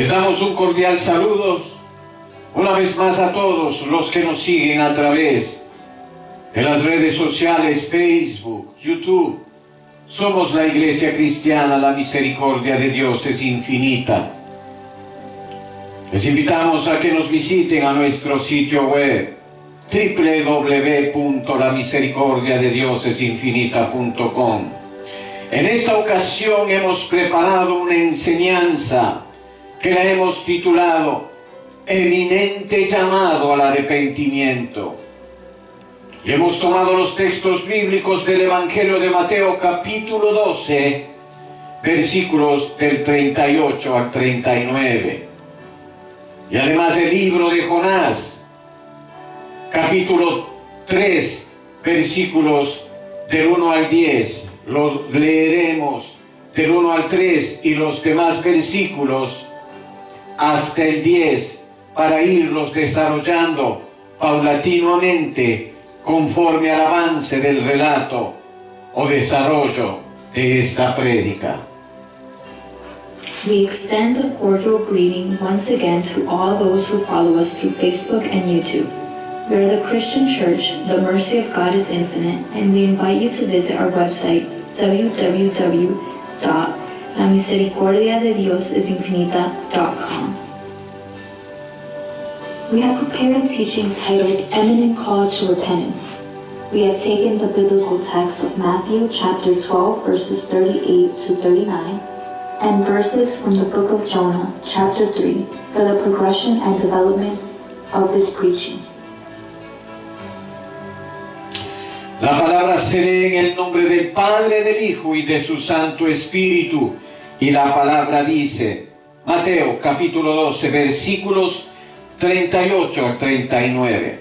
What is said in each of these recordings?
Les damos un cordial saludo una vez más a todos los que nos siguen a través de las redes sociales, Facebook, YouTube. Somos la Iglesia Cristiana, la Misericordia de Dios es infinita. Les invitamos a que nos visiten a nuestro sitio web www.lamisericordiadeDiosesinfinita.com. En esta ocasión hemos preparado una enseñanza que la hemos titulado Eminente llamado al arrepentimiento. Y hemos tomado los textos bíblicos del Evangelio de Mateo capítulo 12, versículos del 38 al 39. Y además el libro de Jonás, capítulo 3, versículos del 1 al 10. Los leeremos del 1 al 3 y los demás versículos hasta el 10 para irlos desarrollando paulatinamente conforme al avance del relato o desarrollo de esta prédica. We extend a cordial greeting once again to all those who follow us through Facebook and YouTube. We are the Christian Church, the mercy of God is infinite, and we invite you to visit our website www.lamisericordiadeDiosEsInfinita.com. We have prepared a teaching titled Eminent Call to Repentance. We have taken the biblical text of Matthew chapter 12 verses 38 to 39 and verses from the book of Jonah chapter 3 for the progression and development of this preaching. La palabra se lee en el nombre del Padre, del Hijo y de su Santo Espíritu. Y la palabra dice, Mateo capítulo 12, versículos 38 al 39.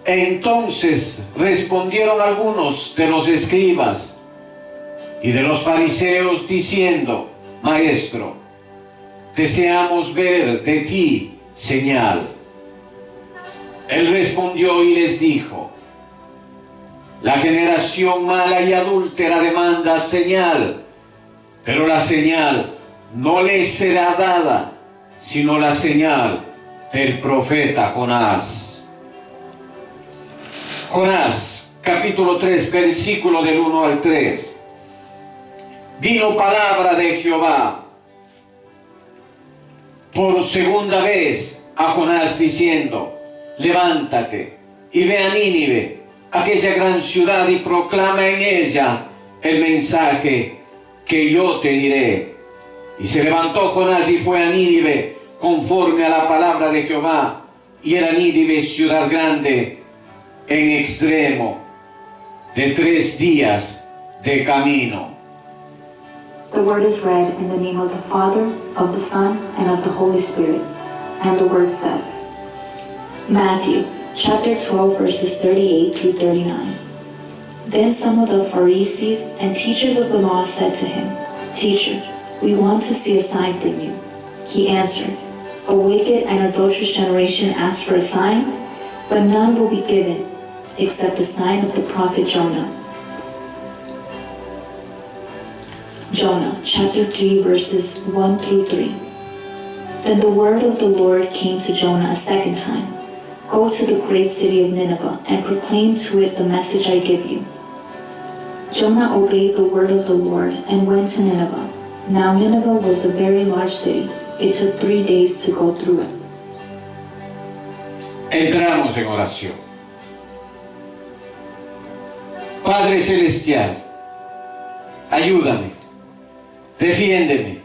Entonces respondieron algunos de los escribas y de los fariseos diciendo, Maestro, deseamos ver de ti señal. Él respondió y les dijo, la generación mala y adúltera demanda señal, pero la señal no les será dada, sino la señal del profeta Jonás. Jonás, capítulo 3, versículo del 1 al 3. Vino palabra de Jehová por segunda vez a Jonás diciendo, levántate y ve a Nínive, aquella gran ciudad, y proclama en ella el mensaje que yo te diré. Y se levantó Jonás y fue a Nínive conforme a la palabra de Jehová, y era Nínive ciudad grande en extremo de 3 días de camino. The word is read in the name of the Father, of the Son, and of the Holy Spirit. And the word says, Matthew chapter 12 verses 38 through 39. Then some of the Pharisees and teachers of the law said to him, Teacher, we want to see a sign from you. He answered, a wicked and adulterous generation asks for a sign, but none will be given except the sign of the prophet Jonah. Jonah chapter 3 verses 1 through 3. Then the word of the Lord came to Jonah a second time. Go to the great city of Nineveh and proclaim to it the message I give you. Jonah obeyed the word of the Lord and went to Nineveh. Now Nineveh was a very large city. It took 3 days to go through it. Entramos en oración. Padre Celestial, ayúdame, defiéndeme,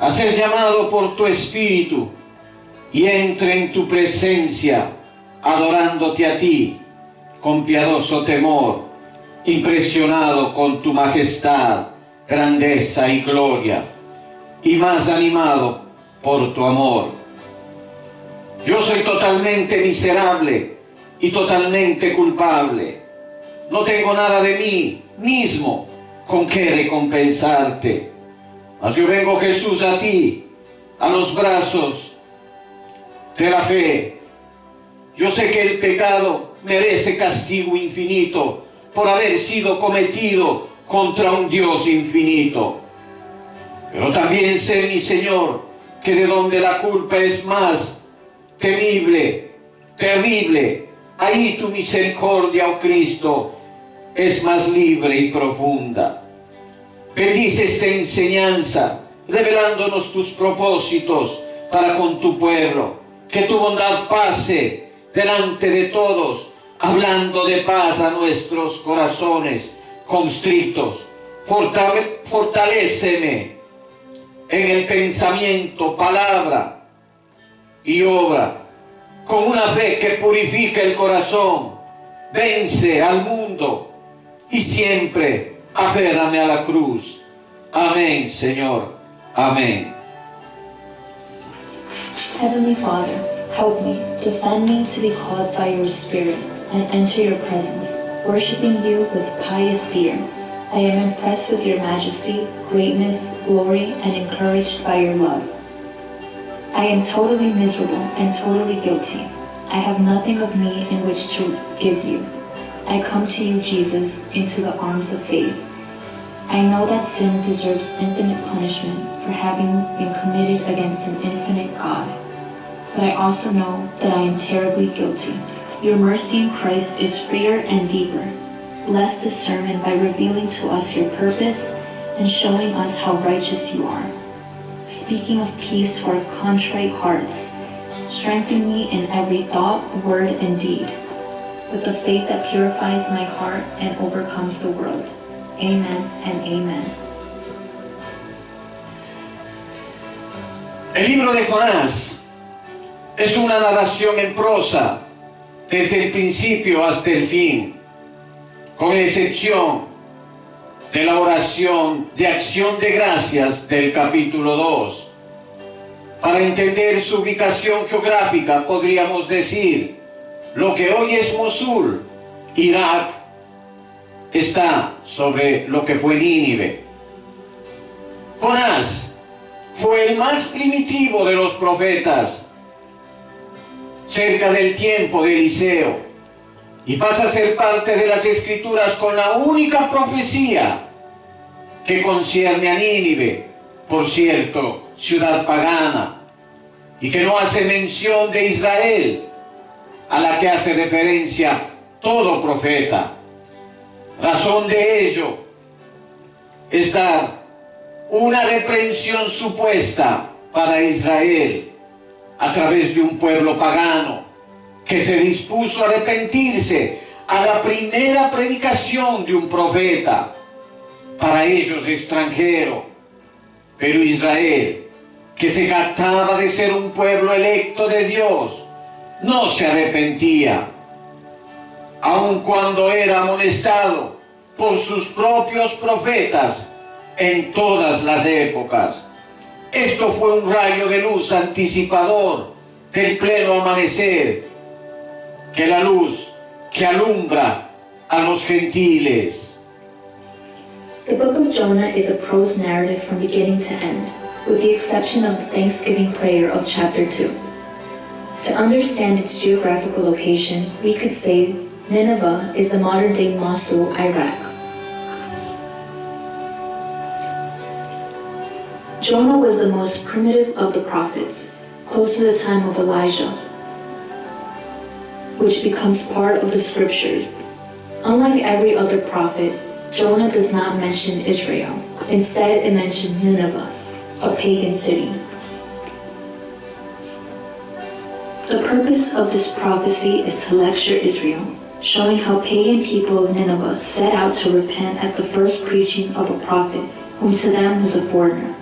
a ser llamado por tu Espíritu y entre en tu presencia, adorándote a ti, con piadoso temor, impresionado con tu majestad, grandeza y gloria, y más animado por tu amor. Yo soy totalmente miserable y totalmente culpable. No tengo nada de mí mismo con qué recompensarte. Mas yo vengo, Jesús, a ti, a los brazos de la fe. Yo sé que el pecado merece castigo infinito por haber sido cometido contra un Dios infinito. Pero también sé, mi Señor, que de donde la culpa es más temible, terrible, ahí tu misericordia, oh Cristo, es más libre y profunda. Bendice esta enseñanza, revelándonos tus propósitos para con tu pueblo. Que tu bondad pase delante de todos, hablando de paz a nuestros corazones constritos. Fortaléceme en el pensamiento, palabra y obra, con una fe que purifique el corazón, vence al mundo y siempre aférrame a la cruz. Amén, Señor. Amén. Heavenly Father, help me, defend me to be called by your Spirit and enter your presence, worshiping you with pious fear. I am impressed with your majesty, greatness, glory, and encouraged by your love. I am totally miserable and totally guilty. I have nothing of me in which to give you. I come to you, Jesus, into the arms of faith. I know that sin deserves infinite punishment for having been committed against an infinite God. But I also know that I am terribly guilty. Your mercy in Christ is freer and deeper. Bless this sermon by revealing to us your purpose and showing us how righteous you are. Speaking of peace to our contrite hearts, strengthen me in every thought, word, and deed, with the faith that purifies my heart and overcomes the world. Amen and amen. El libro de Jonás es una narración en prosa desde el principio hasta el fin, con excepción de la oración de acción de gracias del capítulo 2. Para entender su ubicación geográfica podríamos decir: lo que hoy es Mosul, Irak, está sobre lo que fue Nínive. Jonás fue el más primitivo de los profetas, cerca del tiempo de Eliseo, y pasa a ser parte de las Escrituras con la única profecía que concierne a Nínive, por cierto, ciudad pagana, y que no hace mención de Israel, a la que hace referencia todo profeta. Razón de ello es dar una reprensión supuesta para Israel a través de un pueblo pagano que se dispuso a arrepentirse a la primera predicación de un profeta, para ellos extranjero. Pero Israel, que se jactaba de ser un pueblo electo de Dios, no se arrepentía, aun cuando era amonestado por sus propios profetas en todas las épocas. Esto fue un rayo de luz anticipador del pleno amanecer, que la luz que alumbra a los gentiles. The book of Jonah is a prose narrative from beginning to end, with the exception of the Thanksgiving prayer of chapter 2. To understand its geographical location, we could say Nineveh is the modern-day Mosul, Iraq. Jonah was the most primitive of the prophets, close to the time of Elijah, which becomes part of the scriptures. Unlike every other prophet, Jonah does not mention Israel. Instead, it mentions Nineveh, a pagan city. The purpose of this prophecy is to lecture Israel, showing how pagan people of Nineveh set out to repent at the first preaching of a prophet, whom to them was a foreigner.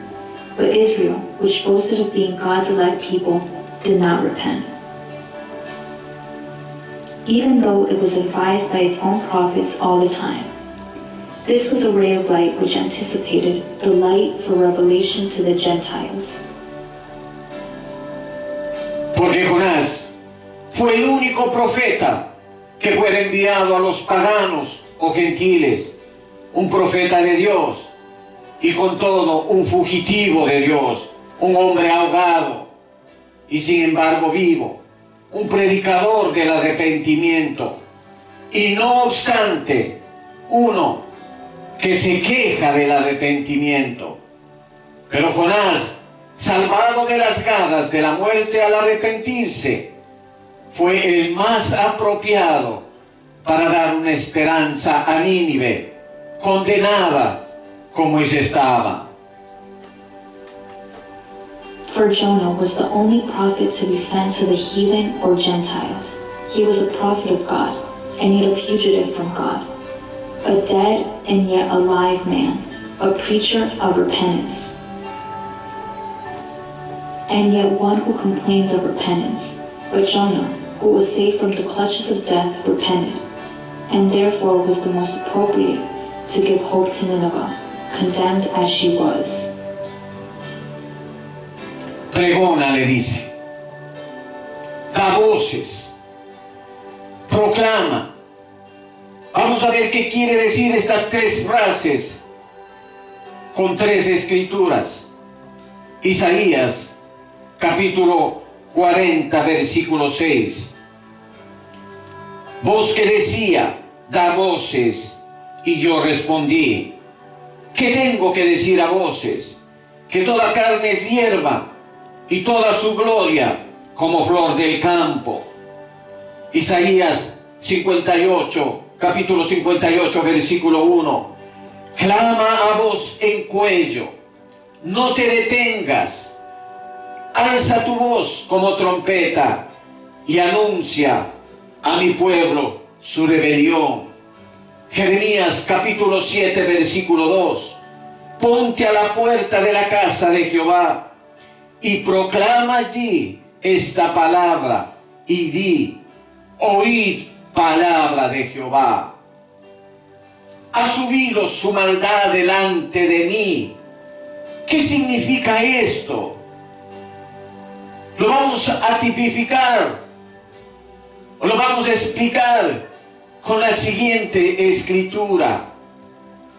But Israel, which boasted of being God's elect people, did not repent. Even though it was advised by its own prophets all the time. This was a ray of light which anticipated the light for revelation to the Gentiles. Porque Jonás fue el único profeta que fue enviado a los paganos o gentiles, un profeta de Dios, y con todo un fugitivo de Dios, un hombre ahogado y sin embargo vivo, un predicador del arrepentimiento, y no obstante, uno que se queja del arrepentimiento. Pero Jonás salvado de las garras de la muerte al arrepentirse, fue el más apropiado para dar una esperanza a Nínive, condenada como ella estaba. For Jonah was the only prophet to be sent to the heathen or Gentiles. He was a prophet of God, and yet a fugitive from God, a dead and yet alive man, a preacher of repentance, and yet one who complains of repentance. But Jonah, who was saved from the clutches of death, repented, and therefore was the most appropriate to give hope to Nineveh, condemned as she was. Pregona, le dice, da voces, proclama. Vamos a ver qué quiere decir estas tres frases con tres escrituras. Isaías, capítulo 40, versículo 6. Voz que decía, da voces, y yo respondí, ¿qué tengo que decir a voces? Que toda carne es hierba, y toda su gloria como flor del campo. Isaías 58, capítulo 58, versículo 1. Clama a voz en cuello, no te detengas, alza tu voz como trompeta y anuncia a mi pueblo su rebelión. Jeremías capítulo 7, versículo 2. Ponte a la puerta de la casa de Jehová y proclama allí esta palabra y di, oíd palabra de Jehová. Ha subido su maldad delante de mí. ¿Qué significa esto? Lo vamos a tipificar, o lo vamos a explicar con la siguiente escritura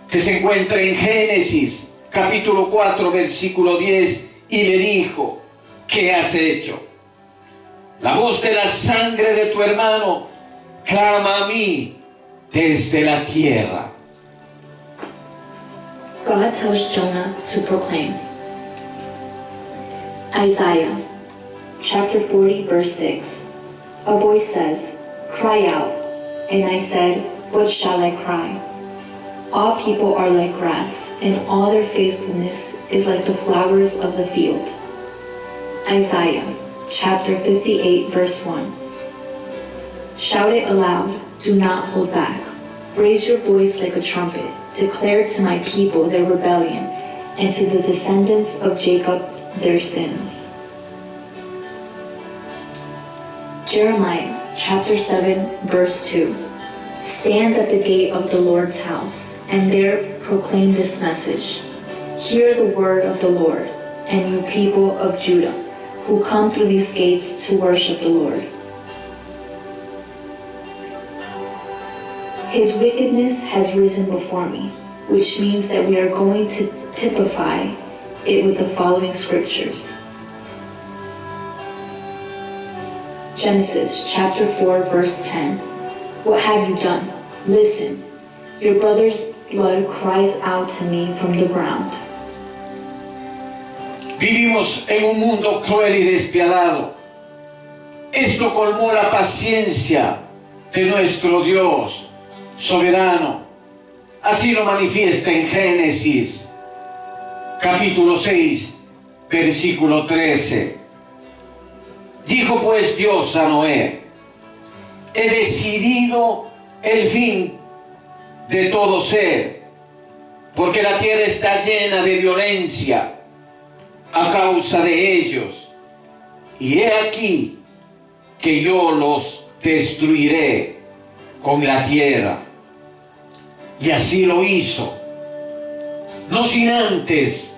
que se encuentra en Génesis capítulo 4, versículo 10. Y le dijo, ¿qué has hecho? La voz de la sangre de tu hermano clama a mí desde la tierra. God tells Jonah to proclaim. Isaiah chapter 40, verse 6. A voice says, cry out. And I said, what shall I cry? All people are like grass, and all their faithfulness is like the flowers of the field. Isaiah chapter 58, verse 1. Shout it aloud, do not hold back. Raise your voice like a trumpet. Declare to my people their rebellion, and to the descendants of Jacob their sins. Jeremiah chapter 7, verse 2. Stand at the gate of the Lord's house, and there proclaim this message. Hear the word of the Lord, and you people of Judah, who come through these gates to worship the Lord. His wickedness has risen before me, which means that we are going to typify it with the following scriptures. Genesis chapter 4, verse 10. What have you done? Listen, your brother's blood cries out to me from the ground. Vivimos en un mundo cruel y despiadado. Esto colmó la paciencia de nuestro Dios soberano. Así lo manifiesta en Génesis capítulo 6, versículo 13. Dijo pues Dios a Noé, he decidido el fin de todo ser, porque la tierra está llena de violencia a causa de ellos, y he aquí que yo los destruiré con la tierra. Y así lo hizo, no sin antes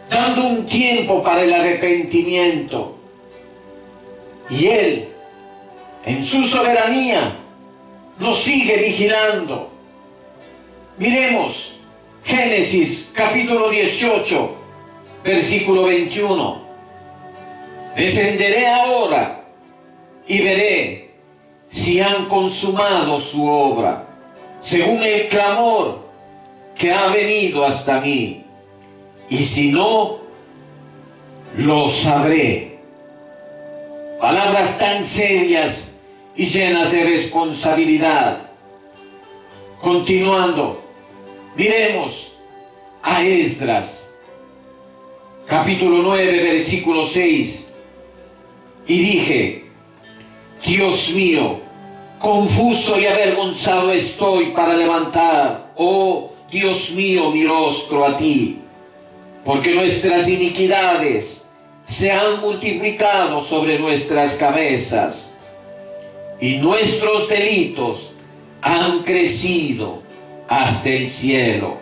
dando un tiempo para el arrepentimiento. Y Él, en su soberanía, nos sigue vigilando. Miremos Génesis capítulo 18, versículo 21. Descenderé ahora y veré si han consumado su obra, según el clamor que ha venido hasta mí. Y si no, lo sabré. Palabras tan serias y llenas de responsabilidad. Continuando, miremos a Esdras, capítulo 9, versículo 6. Y dije: Dios mío, confuso y avergonzado estoy para levantar, oh Dios mío, mi rostro a ti, porque nuestras iniquidades se han multiplicado sobre nuestras cabezas, y nuestros delitos han crecido hasta el cielo.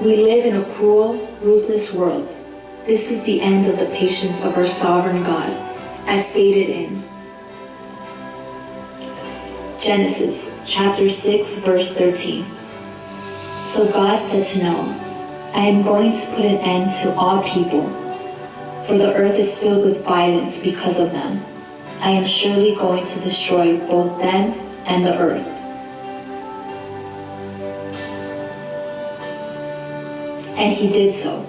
We live in a cruel, ruthless world. This is the end of the patience of our sovereign God, as stated in Genesis chapter 6, verse 13. So God said to Noah, I am going to put an end to all people, for the earth is filled with violence because of them. I am surely going to destroy both them and the earth. And he did so,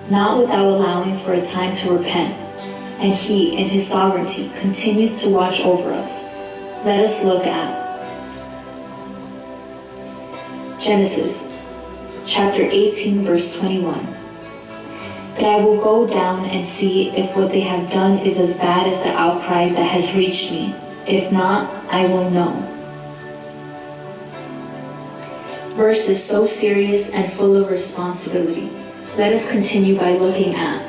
not without allowing for a time to repent. And he, in his sovereignty, continues to watch over us. Let us look at Genesis chapter 18, verse 21. That I will go down and see if what they have done is as bad as the outcry that has reached me. If not, I will know. Verses so serious and full of responsibility. Let us continue by looking at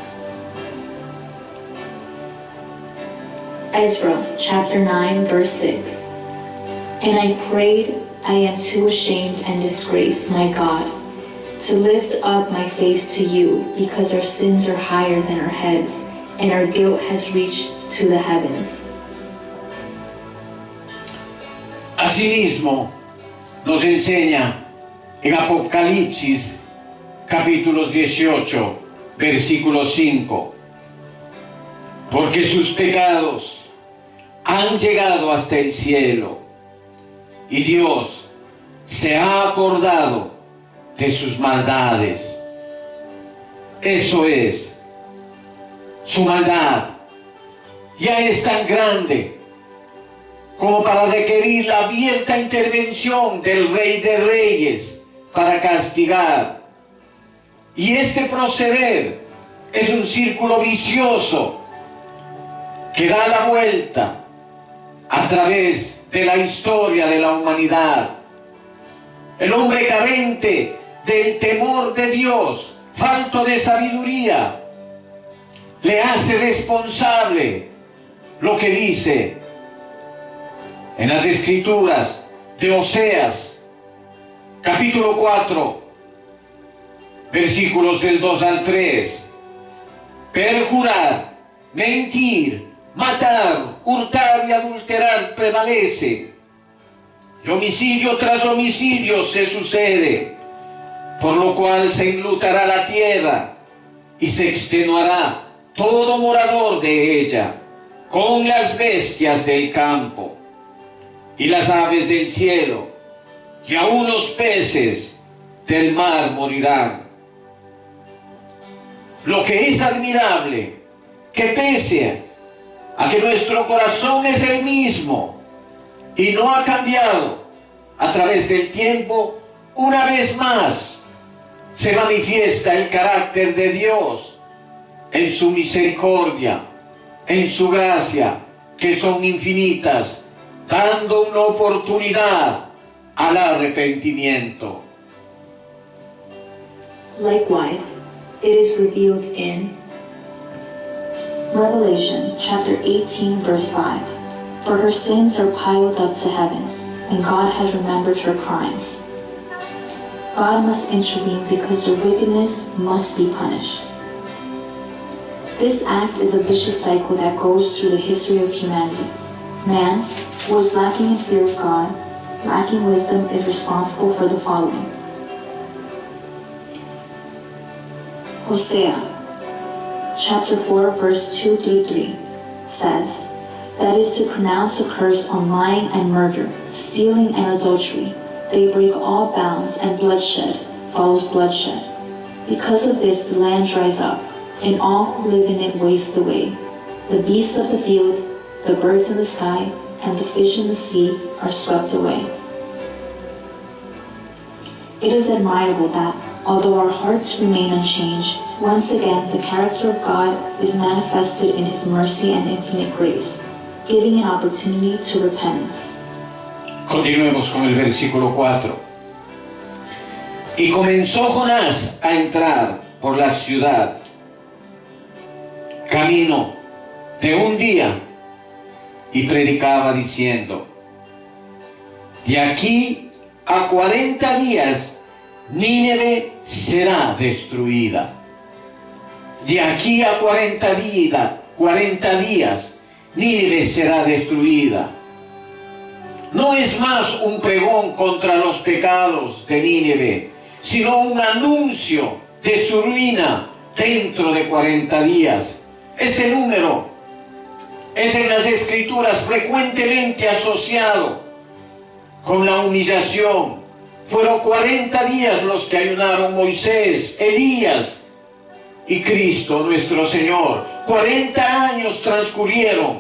Ezra chapter 9, verse 6. And I prayed, I am too ashamed and disgraced, my God, to lift up my face to you, because our sins are higher than our heads, and our guilt has reached to the heavens. Asimismo, nos enseña en Apocalipsis, capítulos 18, versículo 5. Porque sus pecados han llegado hasta el cielo, y Dios se ha acordado de sus maldades. Eso es, su maldad ya es tan grande como para requerir la abierta intervención del Rey de Reyes para castigar. Y este proceder es un círculo vicioso que da la vuelta a través de la historia de la humanidad. El hombre carente del temor de Dios, falto de sabiduría, le hace responsable lo que dice en las Escrituras de Oseas, capítulo 4, versículos del 2 al 3. Perjurar, mentir, matar, hurtar y adulterar prevalece. Y homicidio tras homicidio se sucede, por lo cual se enlutará la tierra y se extenuará todo morador de ella, con las bestias del campo y las aves del cielo, y aun los peces del mar morirán. Lo que es admirable, que pese a que nuestro corazón es el mismo y no ha cambiado a través del tiempo, una vez más se manifiesta el carácter de Dios en su misericordia, en su gracia, que son infinitas, dando una oportunidad al arrepentimiento. Likewise, it is revealed in Revelation chapter 18, verse 5. For her sins are piled up to heaven, and God has remembered her crimes. God must intervene because her wickedness must be punished. This act is a vicious cycle that goes through the history of humanity. Man, who is lacking in fear of God, lacking wisdom, is responsible for the following. Hosea chapter 4, verse 2 through 3 says, that is to pronounce a curse on lying and murder, stealing and adultery. They break all bounds, and bloodshed follows bloodshed. Because of this the land dries up, and all who live in it waste away. The beasts of the field, the birds in the sky, and the fish in the sea are swept away. It is admirable that, although our hearts remain unchanged, once again the character of God is manifested in His mercy and infinite grace, giving an opportunity to repentance. Continuemos con el versículo 4. Y comenzó Jonás a entrar por la ciudad, camino de un día, y predicaba diciendo: de aquí a 40 días Nínive será destruida. De aquí a 40 días Nínive será destruida. No es más un pregón contra los pecados de Nínive, sino un anuncio de su ruina dentro de 40 días. Ese número es en las Escrituras frecuentemente asociado con la humillación. Fueron 40 días los que ayunaron Moisés, Elías y Cristo nuestro Señor. 40 años transcurrieron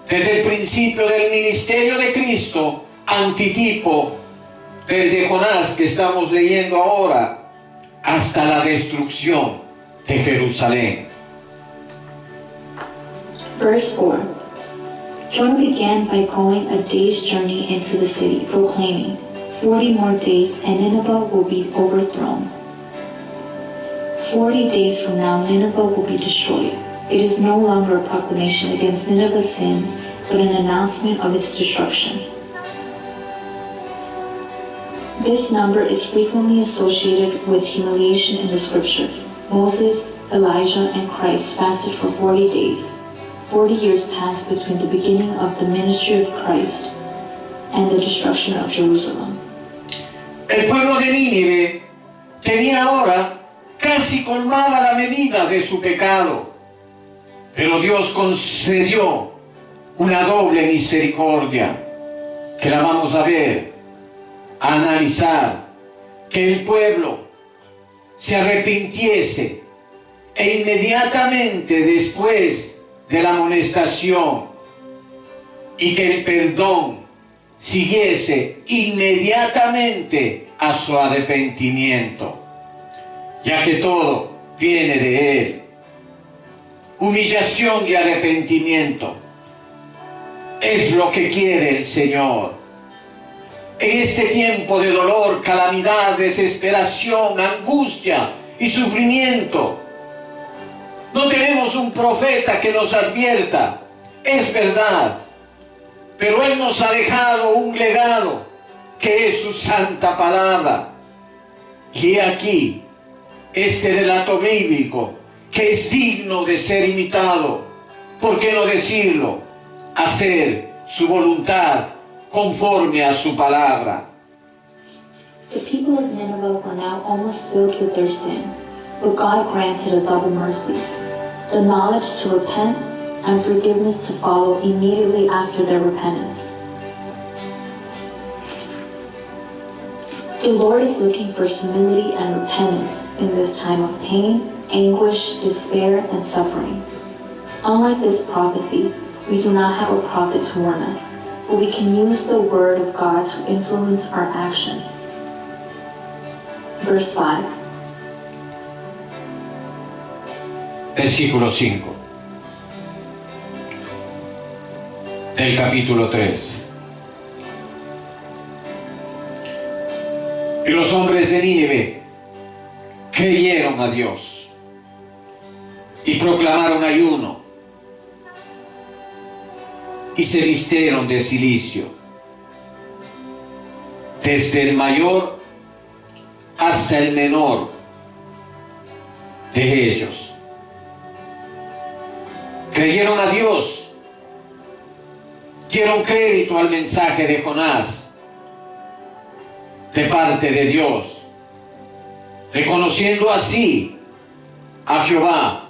desde el principio del ministerio de Cristo, antitipo del de Jonás que estamos leyendo ahora, hasta la destrucción de Jerusalén. Verse 4. Jonah began by going a day's journey into the city, proclaiming, 40 more days and Nineveh will be overthrown. 40 days from now Nineveh will be destroyed. It is no longer a proclamation against Nineveh's sins, but an announcement of its destruction. This number is frequently associated with humiliation in the scripture. Moses, Elijah, and Christ fasted for 40 days. 40 years passed between the beginning of the ministry of Christ and the destruction of Jerusalem. El pueblo de Nínive tenía ahora casi colmada la medida de su pecado, pero Dios concedió una doble misericordia que la vamos a ver, a analizar, que el pueblo se arrepintiese e inmediatamente después de la amonestación, y que el perdón siguiese inmediatamente a su arrepentimiento, ya que todo viene de Él. Humillación y arrepentimiento es lo que quiere el Señor. En este tiempo de dolor, calamidad, desesperación, angustia y sufrimiento, no tenemos un profeta que nos advierta, es verdad, pero Él nos ha dejado un legado que es su santa palabra. Y aquí, este relato bíblico, que es digno de ser imitado, ¿por qué no decirlo? Hacer su voluntad conforme a su palabra. The people of Nineveh were now almost filled with their sin, but God granted a double mercy, the knowledge to repent and forgiveness to follow immediately after their repentance. The Lord is looking for humility and repentance in this time of pain, anguish, despair, and suffering. Unlike this prophecy, we do not have a prophet to warn us, but we can use the word of God to influence our actions. Verse 5. Versículo 5 del capítulo 3. Y los hombres de Nínive creyeron a Dios y proclamaron ayuno y se vistieron de cilicio, desde el mayor hasta el menor de ellos. Creyeron a Dios, dieron crédito al mensaje de Jonás de parte de Dios, reconociendo así a Jehová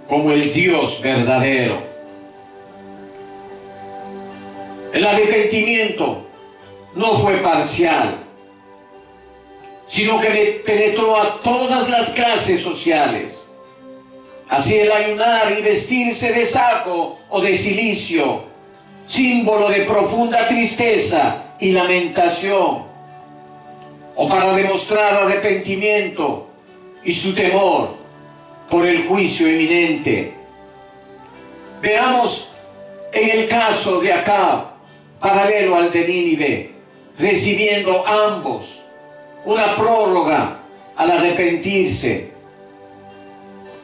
como el Dios verdadero. El arrepentimiento no fue parcial, sino que penetró a todas las clases sociales. Así el ayunar y vestirse de saco o de cilicio, símbolo de profunda tristeza y lamentación, o para demostrar arrepentimiento y su temor por el juicio inminente. Veamos en el caso de Acab, paralelo al de Nínive, recibiendo ambos una prórroga al arrepentirse.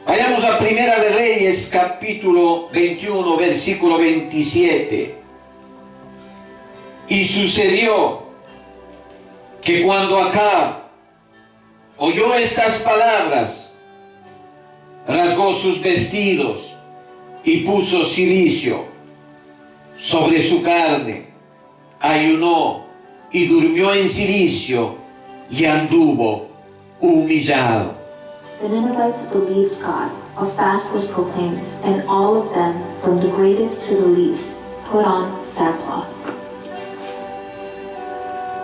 Vayamos a Primera de Reyes, capítulo 21, versículo 27. Y sucedió que cuando Acab oyó estas palabras, rasgó sus vestidos y puso cilicio sobre su carne, ayunó y durmió en cilicio y anduvo humillado. The Ninevites believed God. A fast was proclaimed, and all of them, from the greatest to the least, put on sackcloth.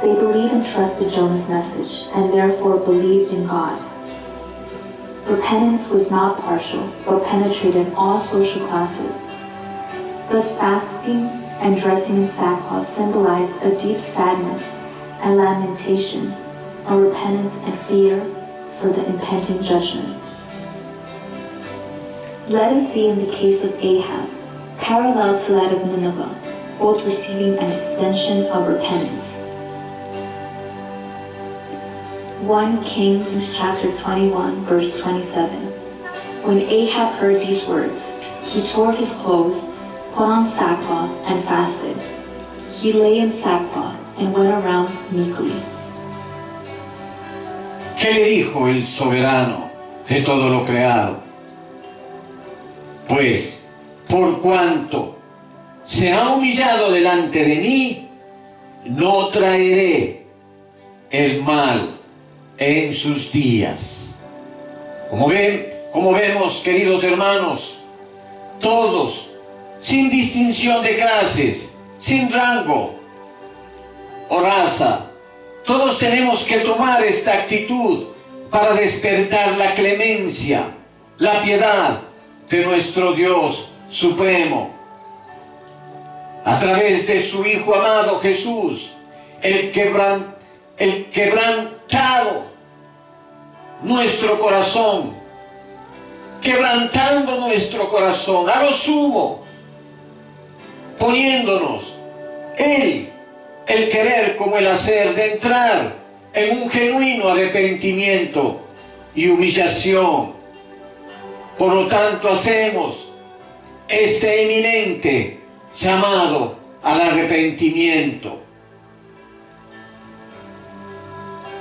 They believed and trusted Jonah's message, and therefore believed in God. Repentance was not partial, but penetrated all social classes. Thus fasting and dressing in sackcloth symbolized a deep sadness and lamentation, a repentance and fear for the impending judgment. Let us see in the case of Ahab, parallel to that of Nineveh, both receiving an extension of repentance. 1 Kings chapter 21, verse 27. When Ahab heard these words, he tore his clothes, put on sackcloth, and fasted. He lay in sackcloth and went around meekly. ¿Qué le dijo el soberano de todo lo creado? Pues, por cuanto se ha humillado delante de mí, no traeré el mal en sus días. Como vemos, queridos hermanos, todos, sin distinción de clases, sin rango o raza, todos tenemos que tomar esta actitud para despertar la clemencia, la piedad de nuestro Dios Supremo. A través de su Hijo amado Jesús, el quebrantado nuestro corazón, quebrantando nuestro corazón a lo sumo, poniéndonos Él, el querer como el hacer, de entrar en un genuino arrepentimiento y humillación. Por lo tanto, hacemos este eminente llamado al arrepentimiento.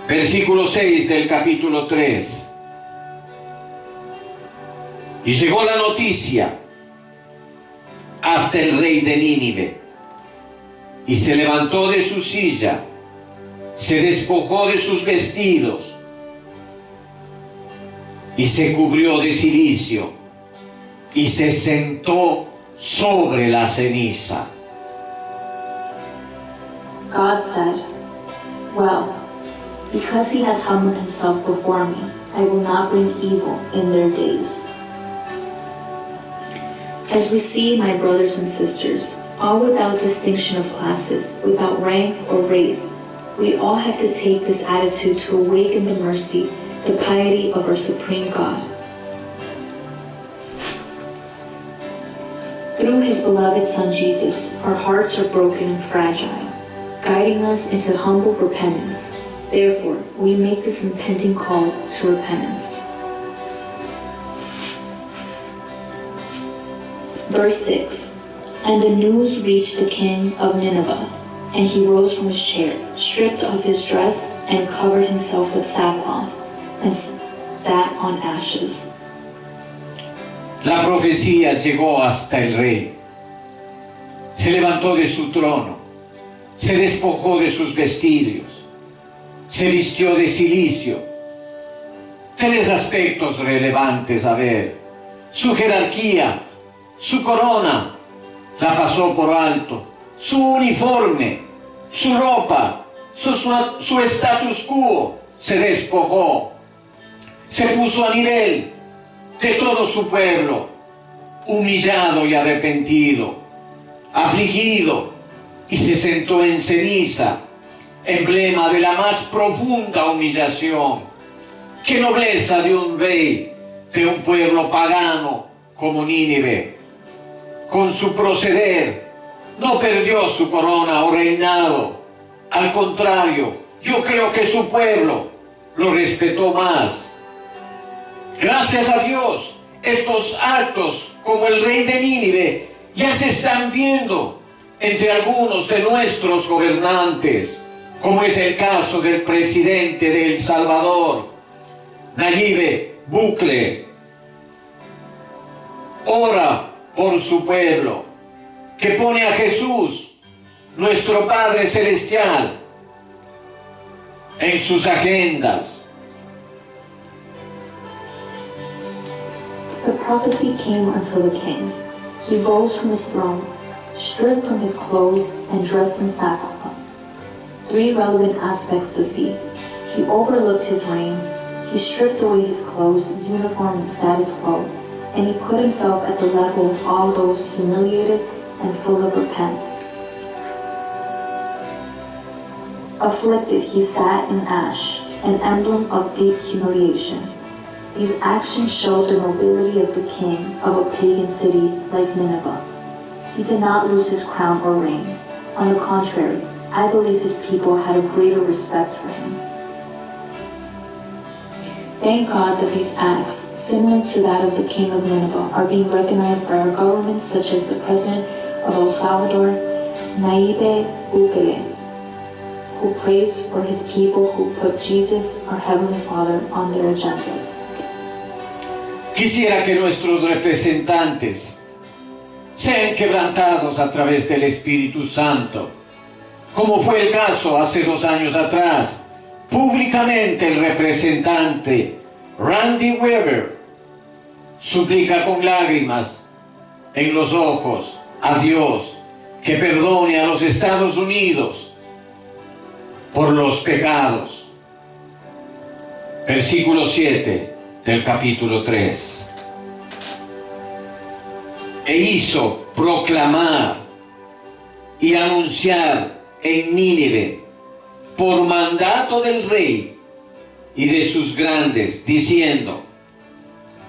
Versículo 6 del capítulo 3. Y llegó la noticia hasta el rey de Nínive, y se levantó de su silla, se despojó de sus vestidos, y se cubrió de cilicio, y se sentó sobre la ceniza. God said, "Well, because he has humbled himself before me, I will not bring evil in their days." As we see, my brothers and sisters, all without distinction of classes, without rank or race, we all have to take this attitude to awaken the mercy, the piety of our supreme God. Through his beloved Son Jesus, our hearts are broken and fragile, guiding us into humble repentance. Therefore, we make this impending call to repentance. Verse 6. And the news reached the king of Nineveh, and he rose from his chair, stripped off his dress, and covered himself with sackcloth, and sat on ashes. La profecía llegó hasta el rey. Se levantó de su trono, se despojó de sus vestidos, se vistió de cilicio. Tres aspectos relevantes a ver: su jerarquía, su corona, la pasó por alto, su uniforme, su ropa, su status quo, se despojó, se puso a nivel de todo su pueblo, humillado y arrepentido, afligido, y se sentó en ceniza, emblema de la más profunda humillación. ¡Qué nobleza de un rey de un pueblo pagano como Nínive! Con su proceder no perdió su corona o reinado. Al contrario, yo creo que su pueblo lo respetó más. Gracias a Dios, estos actos como el rey de Nínive ya se están viendo entre algunos de nuestros gobernantes, como es el caso del presidente de El Salvador, Nayib Bukele. Ora por su pueblo, que pone a Jesús, nuestro Padre Celestial, en sus agendas. The prophecy came unto the king. He rose from his throne, stripped from his clothes, and dressed in sackcloth. 3 relevant aspects to see. He overlooked his reign, he stripped away his clothes, uniform and status quo, and he put himself at the level of all those humiliated and full of repent. Afflicted, he sat in ash, an emblem of deep humiliation. These actions showed the nobility of the king of a pagan city like Nineveh. He did not lose his crown or reign. On the contrary, I believe his people had a greater respect for him. Thank God that these acts, similar to that of the king of Nineveh, are being recognized by our governments such as the president of El Salvador, Nayib Bukele, who prays for his people who put Jesus, our Heavenly Father, on their agendas. Quisiera que nuestros representantes sean quebrantados a través del Espíritu Santo, como fue el caso hace 2 años atrás. Públicamente el representante Randy Weber suplica con lágrimas en los ojos a Dios que perdone a los Estados Unidos por los pecados. Versículo 7 del capítulo 3. E hizo proclamar y anunciar en Nínive por mandato del rey y de sus grandes, diciendo: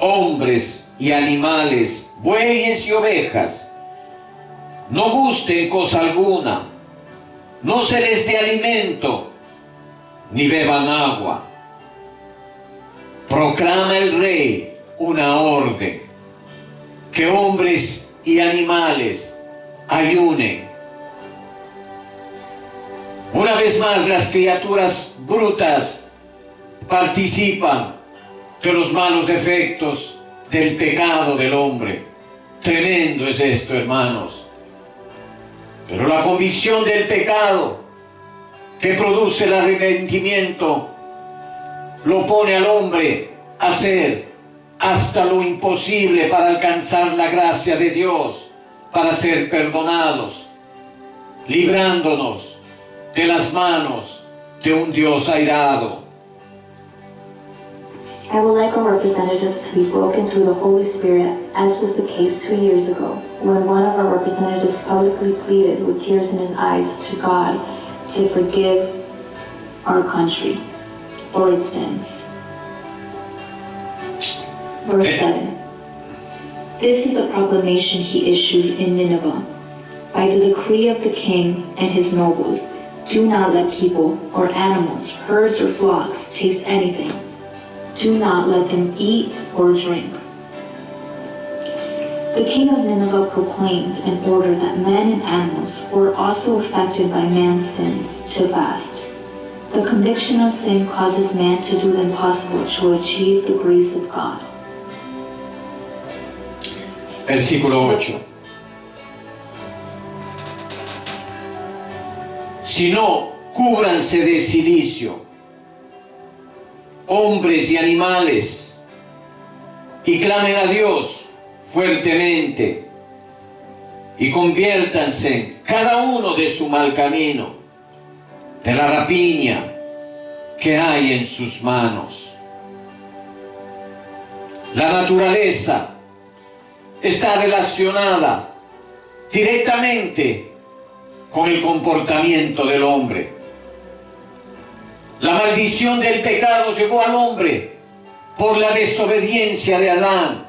hombres y animales, bueyes y ovejas, no gusten cosa alguna, no se les dé alimento, ni beban agua. Proclama el rey una orden, que hombres y animales ayunen. Una vez más, las criaturas brutas participan de los malos efectos del pecado del hombre. Tremendo es esto, hermanos. Pero la convicción del pecado que produce el arrepentimiento lo pone al hombre a hacer hasta lo imposible para alcanzar la gracia de Dios, para ser perdonados, librándonos de las manos de un Dios airado. I would like our representatives to be broken through the Holy Spirit, as was the case 2 years ago, when one of our representatives publicly pleaded with tears in his eyes to God to forgive our country for its sins. Verse 7. This is the proclamation he issued in Nineveh. By the decree of the king and his nobles, do not let people or animals, herds or flocks taste anything. Do not let them eat or drink. The king of Nineveh proclaimed and ordered that men and animals who were also affected by man's sins to fast. The conviction of sin causes man to do the impossible to achieve the grace of God. Versículo 8. Si no, cúbranse de silicio, hombres y animales, y clamen a Dios fuertemente, y conviértanse cada uno de su mal camino, de la rapiña, que hay en sus manos. La naturaleza está relacionada directamente con el comportamiento del hombre. La maldición del pecado llegó al hombre por la desobediencia de Adán.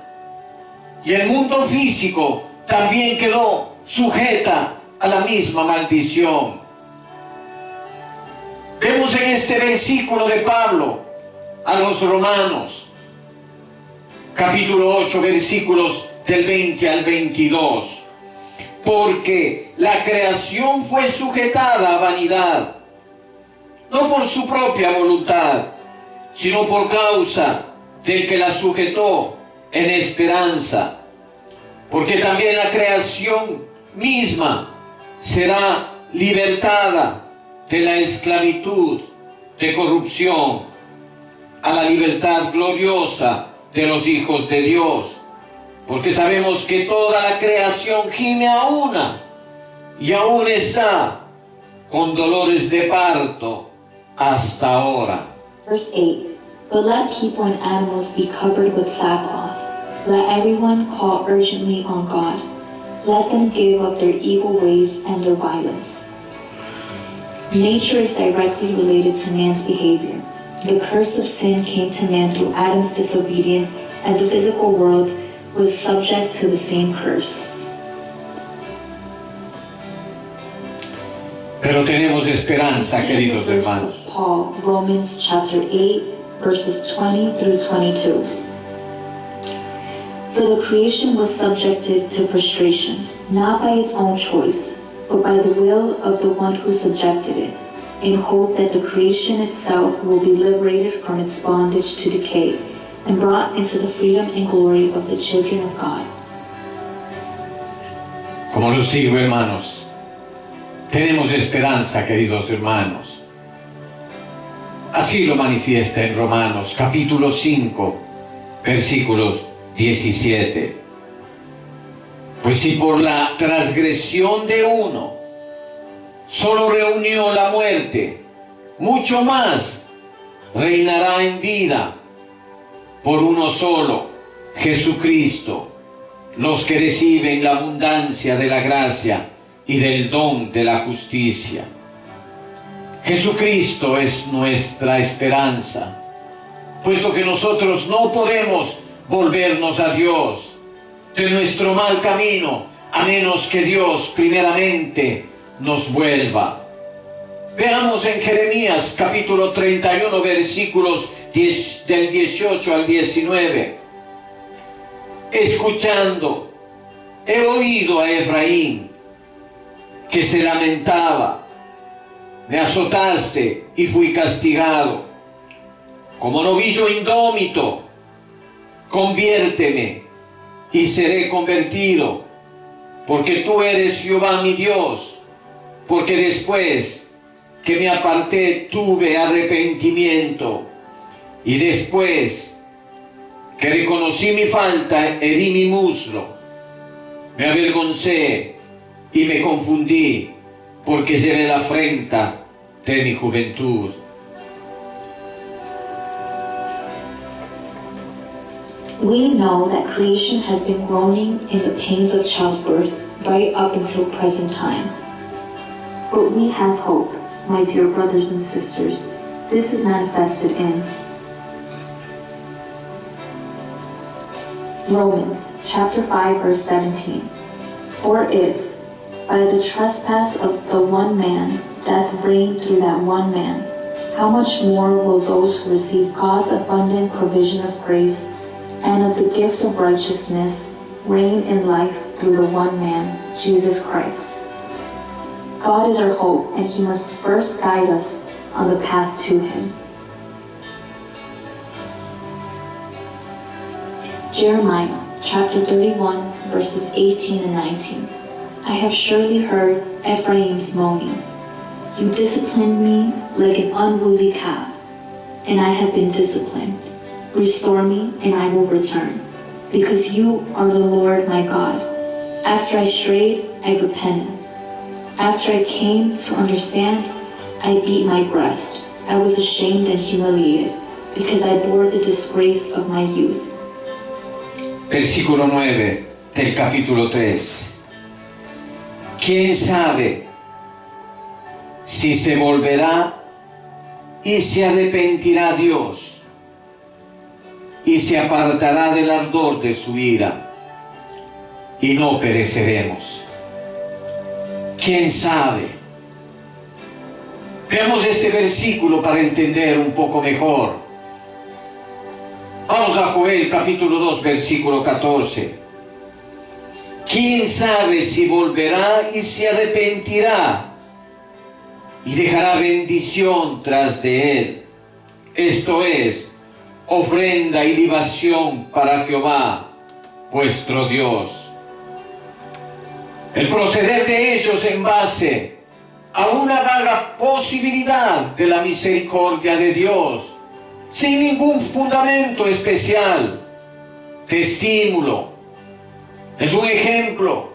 Y el mundo físico también quedó sujeta a la misma maldición. Vemos en este versículo de Pablo a los Romanos, capítulo 8, versículos del 20 al 22. Porque la creación fue sujetada a vanidad, no por su propia voluntad, sino por causa del que la sujetó en esperanza. Porque también la creación misma será libertada de la esclavitud de corrupción a la libertad gloriosa de los hijos de Dios. Porque sabemos que toda la creación gime a una y aún está con dolores de parto hasta ahora. Verse 8. But let people and animals be covered with sackcloth. Let everyone call urgently on God. Let them give up their evil ways and their violence. Nature is directly related to man's behavior. The curse of sin came to man through Adam's disobedience, and the physical world was subject to the same curse. Pero tenemos esperanza, queridos hermanos. Paul, Romans chapter 8, verses 20 through 22. For the creation was subjected to frustration, not by its own choice, but by the will of the one who subjected it, in hope that the creation itself will be liberated from its bondage to decay and brought into the freedom and glory of the children of God. Como los digo, hermanos, tenemos esperanza, queridos hermanos. Así lo manifiesta en Romanos capítulo 5, versículos 17. Pues si por la transgresión de uno solo reunió la muerte, mucho más reinará en vida por uno solo, Jesucristo, los que reciben la abundancia de la gracia y del don de la justicia. Jesucristo es nuestra esperanza, puesto que nosotros no podemos volvernos a Dios de nuestro mal camino, a menos que Dios primeramente nos vuelva. Veamos en Jeremías capítulo 31, versículos del 18 al 19. Escuchando, he oído a Efraín, que se lamentaba. Me azotaste y fui castigado. Como novillo indómito, conviérteme y seré convertido, porque tú eres Jehová mi Dios, porque después que me aparté tuve arrepentimiento, y después que reconocí mi falta herí mi muslo, me avergoncé y me confundí, porque llevé la afrenta de mi juventud. We know that creation has been groaning in the pains of childbirth right up until present time. But we have hope, my dear brothers and sisters. This is manifested in Romans chapter 5, verse 17. For if, by the trespass of the one man, death reigned through that one man, how much more will those who receive God's abundant provision of grace and of the gift of righteousness reign in life through the one man, Jesus Christ. God is our hope, and He must first guide us on the path to Him. Jeremiah chapter 31, verses 18 and 19. I have surely heard Ephraim's moaning. You disciplined me like an unruly calf, and I have been disciplined. Restore me, and I will return, because you are the Lord my God. After I strayed, I repented. After I came to understand, I beat my breast. I was ashamed and humiliated, because I bore the disgrace of my youth. Versículo 9 del capítulo 3. ¿Quién sabe si se volverá y se arrepentirá Dios y se apartará del ardor de su ira y no pereceremos? ¿Quién sabe? Veamos este versículo para entender un poco mejor. Vamos a Joel capítulo 2 versículo 14. ¿Quién sabe si volverá y se arrepentirá y dejará bendición tras de él? Esto es, ofrenda y libación para Jehová, vuestro Dios. El proceder de ellos en base a una vaga posibilidad de la misericordia de Dios, sin ningún fundamento especial de estímulo, es un ejemplo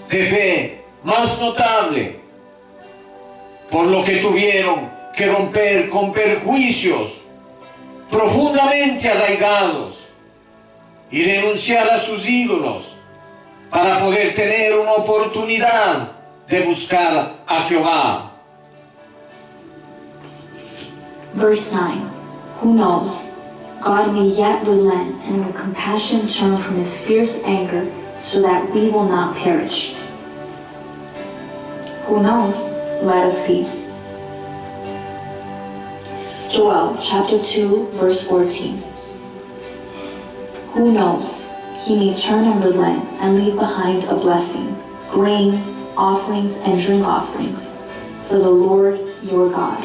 de fe más notable, por lo que tuvieron que romper con perjuicios profundamente arraigados y renunciar a sus ídolos para poder tener una oportunidad de buscar a Jehová. Verse 9. Who knows? God may yet relent and with compassion turn from his fierce anger so that we will not perish. Who knows? Let us see. Joel chapter 2 verse 14. Who knows? He may turn and relent and leave behind a blessing, grain, offerings, and drink offerings for the Lord your God.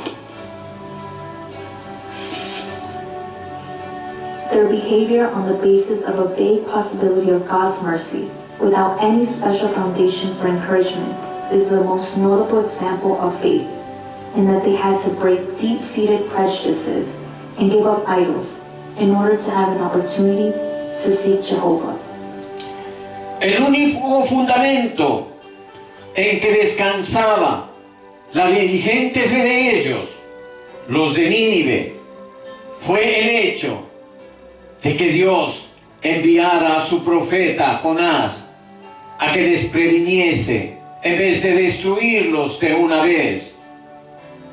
Their behavior on the basis of a vague possibility of God's mercy, without any special foundation for encouragement, is the most notable example of faith, in that they had to break deep-seated prejudices and give up idols in order to have an opportunity to seek Jehovah. El único fundamento en que descansaba la diligente fe de ellos, los de Nínive, fue el hecho de que Dios enviara a su profeta Jonás a que les previniese en vez de destruirlos de una vez.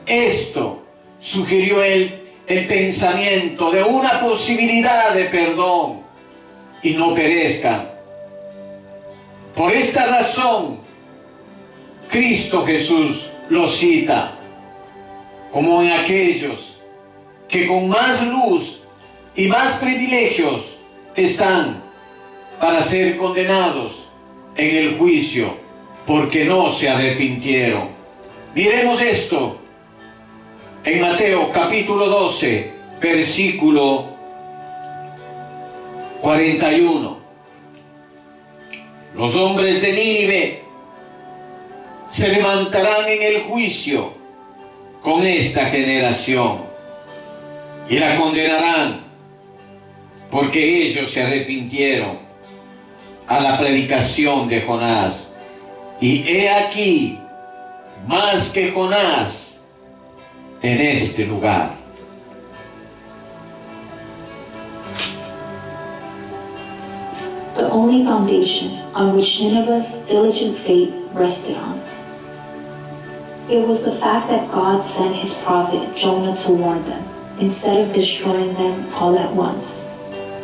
Esto sugirió el pensamiento de una posibilidad de perdón y no perezcan. Por esta razón, Cristo Jesús los cita como en aquellos que con más luz y más privilegios están para ser condenados en el juicio porque no se arrepintieron. Miremos esto en Mateo capítulo 12, versículo 41. Los hombres de Nínive se levantarán en el juicio con esta generación y la condenarán porque ellos se arrepintieron a la predicación de Jonás. Y he aquí, más que Jonás en este lugar. The only foundation on which Nineveh's diligent faith rested on. It was the fact that God sent his prophet Jonah to warn them, instead of destroying them all at once.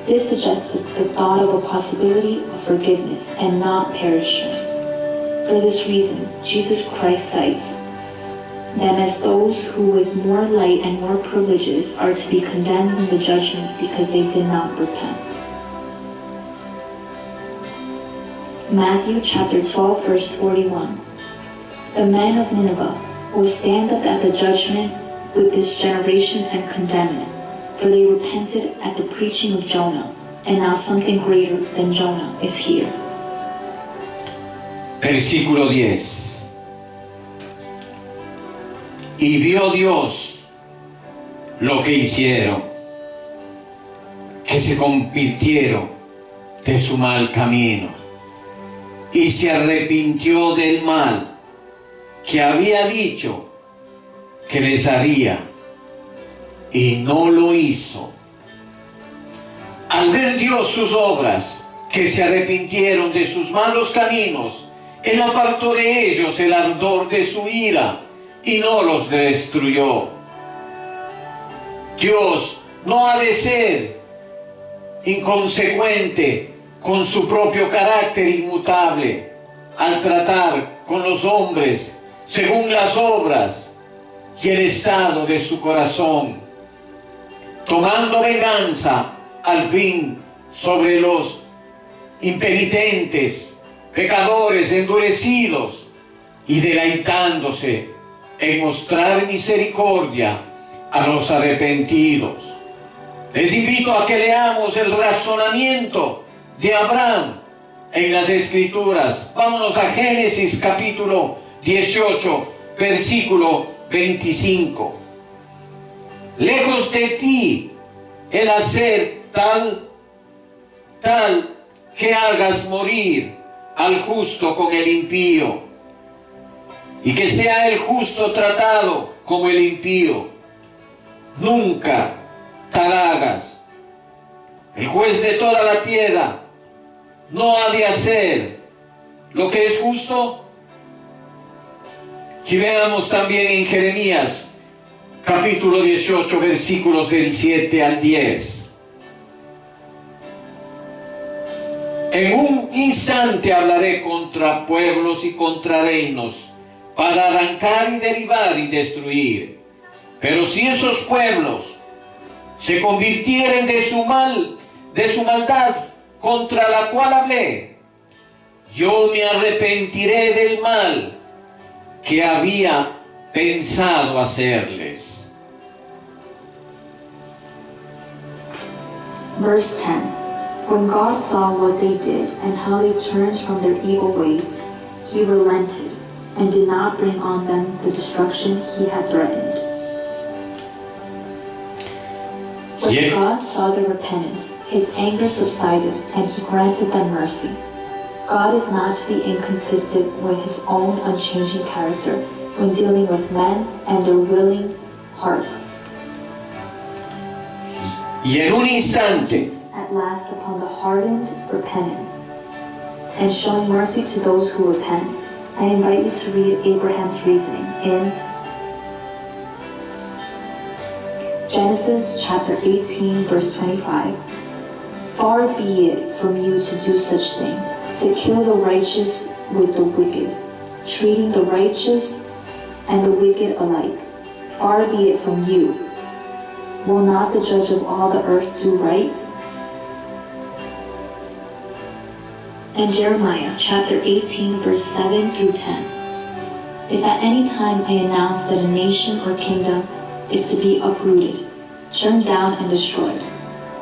This suggested the thought of a possibility of forgiveness and not perishment. For this reason, Jesus Christ cites them as those who with more light and more privileges are to be condemned in the judgment because they did not repent. Matthew chapter 12 verse 41. The men of Nineveh will stand up at the judgment with this generation and condemn it, for they repented at the preaching of Jonah, and now something greater than Jonah is here. Versículo 10. Y vio Dios lo que hicieron, que se convirtieron de su mal camino, y se arrepintió del mal que había dicho que les haría y no lo hizo. Al ver Dios sus obras, que se arrepintieron de sus malos caminos, Él apartó de ellos el ardor de su ira y no los destruyó. Dios no ha de ser inconsecuente con su propio carácter inmutable al tratar con los hombres según las obras y el estado de su corazón, tomando venganza al fin sobre los impenitentes, pecadores endurecidos y deleitándose en mostrar misericordia a los arrepentidos. Les invito a que leamos el razonamiento de Abraham en las Escrituras. Vámonos a Génesis capítulo 18, versículo 25. Lejos de ti el hacer tal que hagas morir al justo con el impío, y que sea el justo tratado como el impío. Nunca tal hagas. El juez de toda la tierra no ha de hacer lo que es justo. Y veamos también en Jeremías capítulo 18, versículos del 7 al 10. En un instante hablaré contra pueblos y contra reinos, para arrancar y derribar y destruir. Pero si esos pueblos se convirtieren de su maldad contra la cual hablé, yo me arrepentiré del mal que había pensado hacerles. Verse 10. When God saw what they did and how they turned from their evil ways, He relented and did not bring on them the destruction He had threatened. When God saw their repentance, His anger subsided and He granted them mercy. God is not to be inconsistent with His own unchanging character when dealing with men and their willing hearts. Y en un instante, at last upon the hardened repentant, and showing mercy to those who repent, I invite you to read Abraham's reasoning in Genesis chapter 18, verse 25. Far be it from you to do such thing, to kill the righteous with the wicked, treating the righteous and the wicked alike. Far be it from you. Will not the judge of all the earth do right? And Jeremiah chapter 18, verse 7 through 10. If at any time I announce that a nation or kingdom is to be uprooted, turned down and destroyed,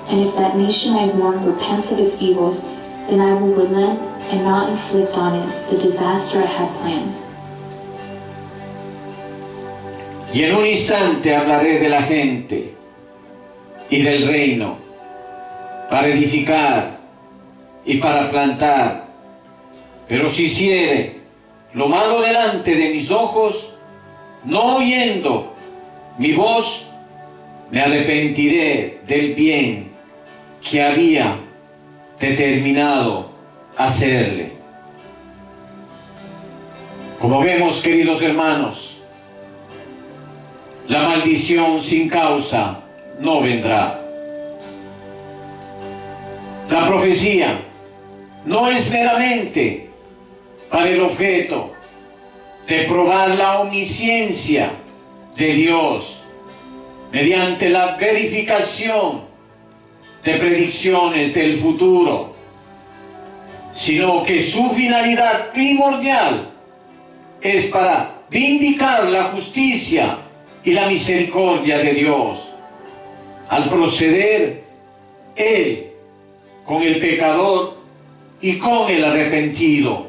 and if that nation I warn repents of its evils, then I will relent and not inflict on it the disaster I had planned. Y en un instante hablaré de la gente y del reino, para edificar y para plantar. Pero si hiciere lo malo delante de mis ojos, no oyendo mi voz, me arrepentiré del bien que había determinado hacerle. Como vemos, queridos hermanos, la maldición sin causa no vendrá. La profecía no es meramente para el objeto de probar la omnisciencia de Dios mediante la verificación de predicciones del futuro, sino que su finalidad primordial es para vindicar la justicia y la misericordia de Dios al proceder Él con el pecador y con el arrepentido,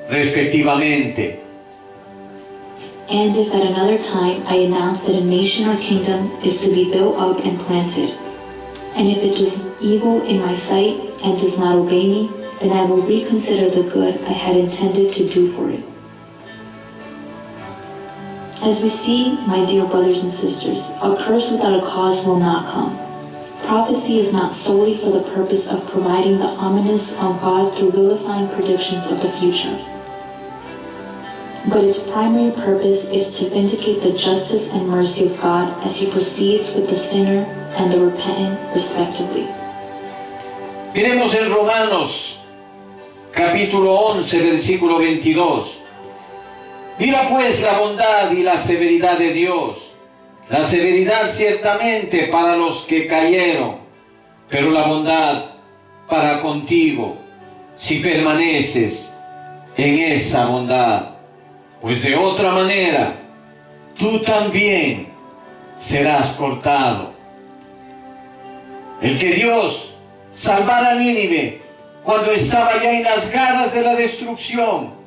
respectivamente. And if at another time I announce that a nation or kingdom is to be built up and planted, and if it does evil in my sight and does not obey me, then I will reconsider the good I had intended to do for it. As we see, my dear brothers and sisters, a curse without a cause will not come. Prophecy is not solely for the purpose of providing the ominous of God through vilifying predictions of the future, but its primary purpose is to vindicate the justice and mercy of God as He proceeds with the sinner and the repentant respectively. Miremos en Romanos, capítulo 11, versículo 22. Mira pues la bondad y la severidad de Dios. La severidad ciertamente para los que cayeron, pero la bondad para contigo, si permaneces en esa bondad. Pues de otra manera, tú también serás cortado. El que Dios salvara a Nínive cuando estaba ya en las garras de la destrucción,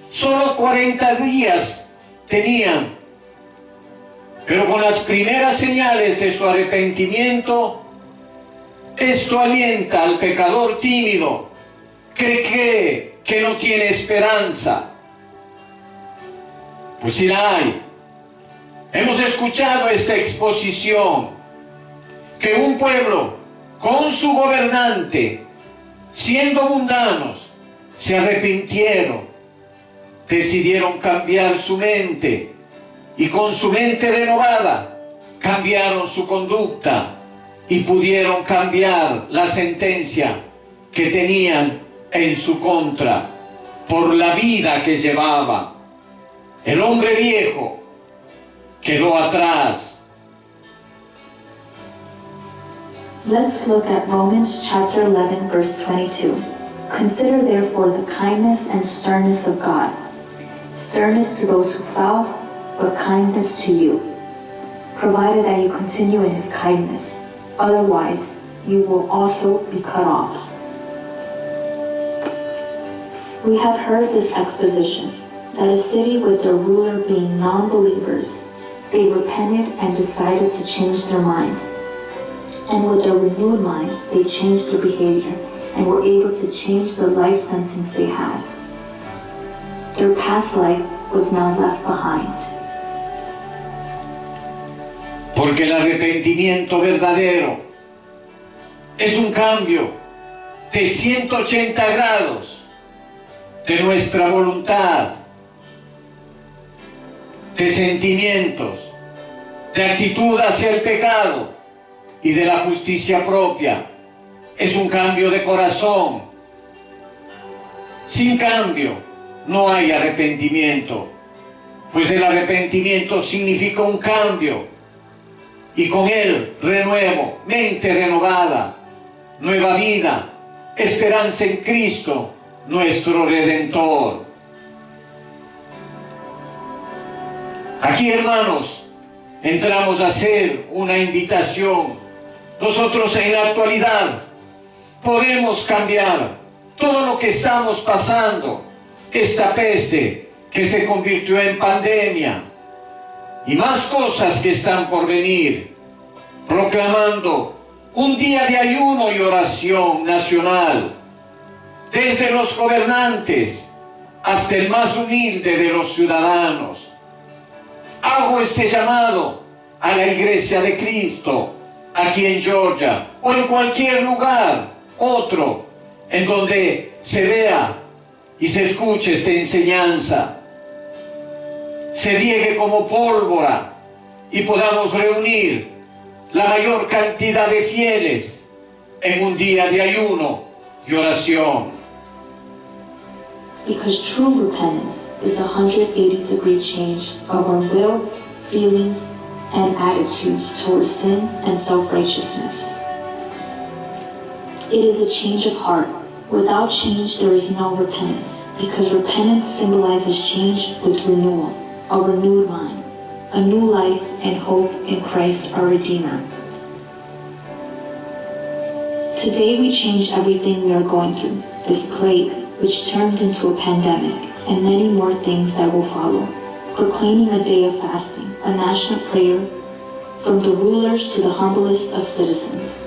solo 40 días tenían, pero con las primeras señales de su arrepentimiento, esto alienta al pecador tímido que cree que no tiene esperanza. Pues sí la hay. Hemos escuchado esta exposición, que un pueblo con su gobernante, siendo mundanos, se arrepintieron, decidieron cambiar su mente, y con su mente renovada cambiaron su conducta y pudieron cambiar la sentencia que tenían en su contra por la vida que llevaba. El hombre viejo quedó atrás. Let's look at Romans chapter 11, verse 22. Consider therefore the kindness and sternness of God. Sternness to those who fell, but kindness to you, provided that you continue in His kindness. Otherwise, you will also be cut off. We have heard this exposition, that a city with their ruler being non-believers, they repented and decided to change their mind. And with their renewed mind, they changed their behavior and were able to change the life sentence they had. Their past life was now left behind. Porque el arrepentimiento verdadero es un cambio de 180 grados de nuestra voluntad, de sentimientos, de actitud hacia el pecado y de la justicia propia. Es un cambio de corazón. Sin cambio no hay arrepentimiento, pues el arrepentimiento significa un cambio y con él renuevo, mente renovada, nueva vida, esperanza en Cristo, nuestro Redentor. Aquí, hermanos, entramos a hacer una invitación. Nosotros en la actualidad podemos cambiar todo lo que estamos pasando, esta peste que se convirtió en pandemia y más cosas que están por venir, proclamando un día de ayuno y oración nacional, desde los gobernantes hasta el más humilde de los ciudadanos. Hago este llamado a la Iglesia de Cristo, aquí en Georgia, o en cualquier lugar, otro, en donde se vea y se escuche esta enseñanza, se riegue como pólvora y podamos reunir la mayor cantidad de fieles en un día de ayuno y oración. Because true repentance is a 180-degree change of our will, feelings, and attitudes towards sin and self-righteousness. It is a change of heart. Without change, there is no repentance, because repentance symbolizes change with renewal, a renewed mind, a new life and hope in Christ our Redeemer. Today we change everything we are going through, this plague, which turned into a pandemic, and many more things that will follow, proclaiming a day of fasting, a national prayer, from the rulers to the humblest of citizens.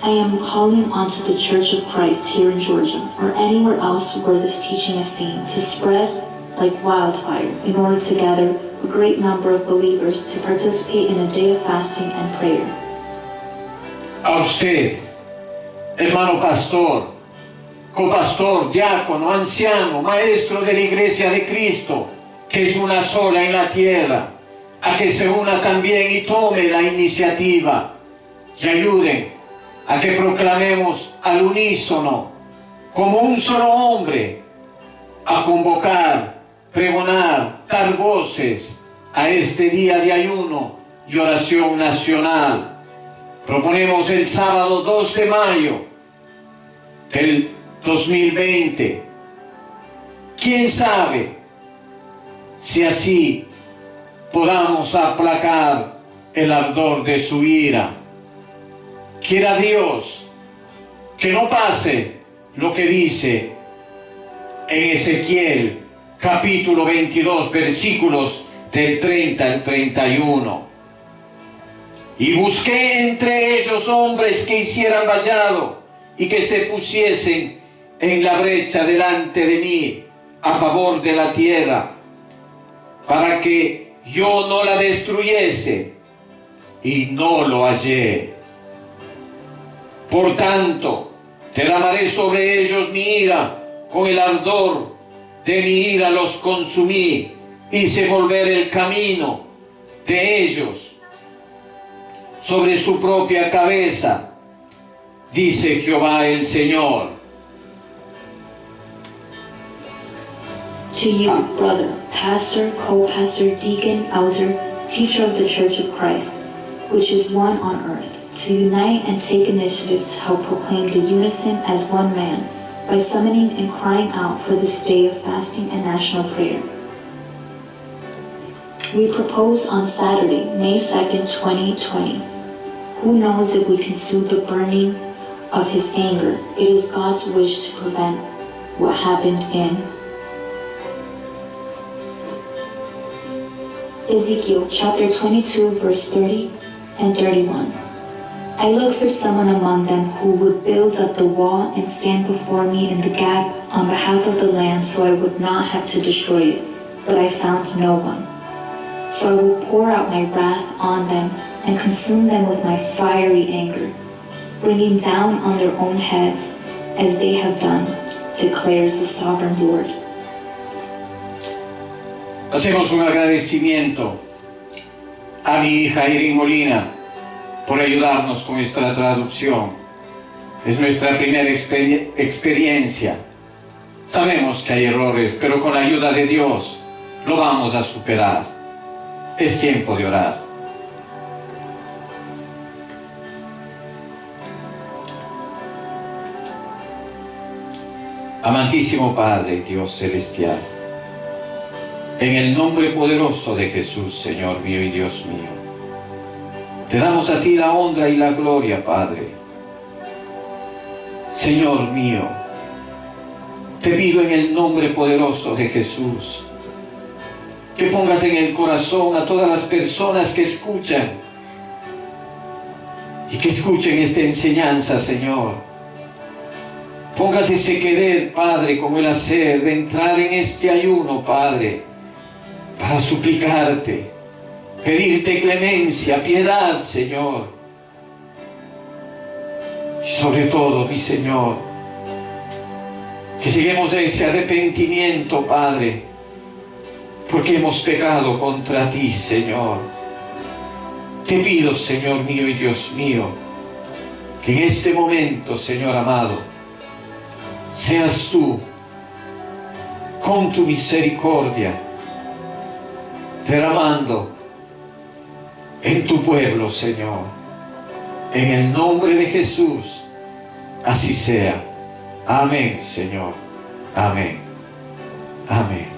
I am calling onto the Church of Christ here in Georgia, or anywhere else where this teaching is seen, to spread like wildfire in order to gather a great number of believers to participate in a day of fasting and prayer. A usted, hermano pastor, copastor, diácono, anciano, maestro de la Iglesia de Cristo, que es una sola en la tierra, a que se una también y tome la iniciativa y ayuden a que proclamemos al unísono, como un solo hombre, a convocar, pregonar, dar voces a este día de ayuno y oración nacional. Proponemos el sábado 2 de mayo del 2020. ¿Quién sabe si así podamos aplacar el ardor de su ira? Quiera Dios que no pase lo que dice en Ezequiel capítulo 22 versículos del 30 al 31. Y busqué entre ellos hombres que hicieran vallado y que se pusiesen en la brecha delante de mí a favor de la tierra, para que yo no la destruyese, y no lo hallé. Por tanto, derramaré sobre ellos mi ira, con el ardor de mi ira los consumí, hice volver el camino de ellos sobre su propia cabeza, dice Jehová el Señor. To you, brother, pastor, co-pastor, deacon, elder, teacher of the Church of Christ, which is one on earth, to unite and take initiative to help proclaim the unison as one man by summoning and crying out for this day of fasting and national prayer. We propose on Saturday, May 2nd, 2020. Who knows if we can soothe the burning of his anger? It is God's wish to prevent what happened in Ezekiel chapter 22, verse 30 and 31. I looked for someone among them who would build up the wall and stand before me in the gap on behalf of the land so I would not have to destroy it, but I found no one. So I will pour out my wrath on them and consume them with my fiery anger, bringing down on their own heads as they have done, declares the sovereign Lord. Hacemos un agradecimiento a mi hija Irene Molina por ayudarnos con esta traducción. Es nuestra primera experiencia. Sabemos que hay errores, pero con la ayuda de Dios lo vamos a superar. Es tiempo de orar. Amantísimo Padre, Dios celestial, en el nombre poderoso de Jesús, Señor mío y Dios mío, te damos a ti la honra y la gloria, Padre. Señor mío, te pido en el nombre poderoso de Jesús que pongas en el corazón a todas las personas que escuchan y que escuchen esta enseñanza, Señor. Pongas ese querer, Padre, como el hacer, de entrar en este ayuno, Padre, para suplicarte, pedirte clemencia, piedad, Señor. Y sobre todo, mi Señor, que lleguemos a ese arrepentimiento, Padre, porque hemos pecado contra ti, Señor. Te pido, Señor mío y Dios mío, que en este momento, Señor amado, seas tú, con tu misericordia, derramando en tu pueblo, Señor. En el nombre de Jesús, así sea. Amén, Señor. Amén. Amén.